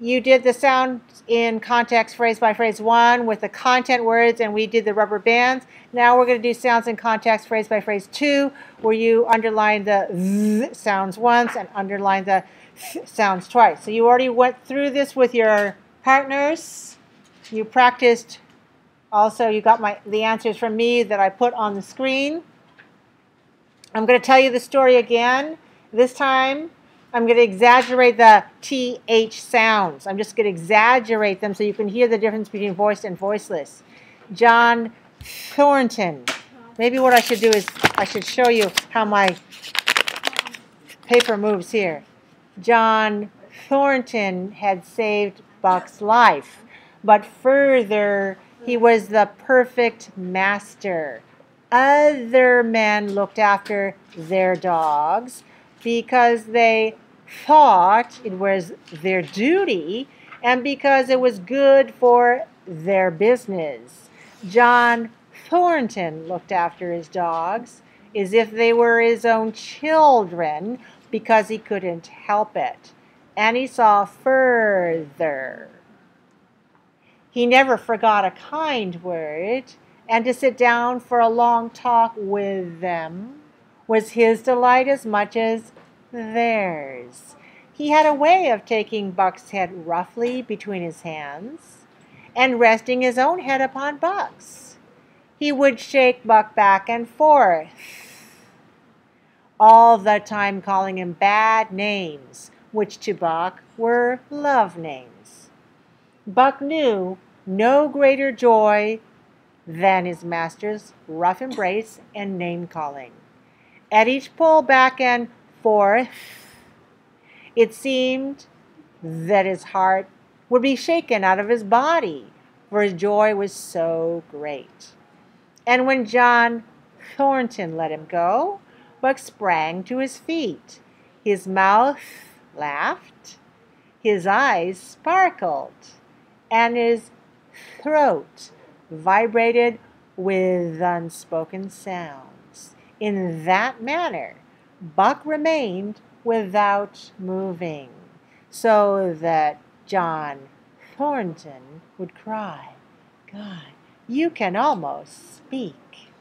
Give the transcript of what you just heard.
You did the sound in context phrase by phrase 1 with the content words, and we did the rubber bands. Now we're going to do sounds in context phrase by phrase 2, where you underline the z sounds once and underline the th sounds twice. So you already went through this with your partners. You practiced. Also, you got the answers from me that I put on the screen. I'm going to tell you the story again. This time, I'm going to exaggerate the TH sounds. I'm just going to exaggerate them so you can hear the difference between voiced and voiceless. John Thornton. Maybe what I should do is I should show you how my paper moves here. John Thornton had saved Buck's life, but further, he was the perfect master. Other men looked after their dogs because they thought it was their duty and because it was good for their business. John Thornton looked after his dogs as if they were his own children because he couldn't help it, and he saw further. He never forgot a kind word, and to sit down for a long talk with them was his delight as much as theirs. He had a way of taking Buck's head roughly between his hands and resting his own head upon Buck's. He would shake Buck back and forth, all the time calling him bad names, which to Buck were love names. Buck knew no greater joy than his master's rough embrace and name-calling. At each pull back and forth, it seemed that his heart would be shaken out of his body, for his joy was so great. And when John Thornton let him go, Buck sprang to his feet. His mouth laughed, his eyes sparkled, and his throat vibrated with unspoken sounds. In that manner, Buck remained without moving, so that John Thornton would cry, "God, you can almost speak."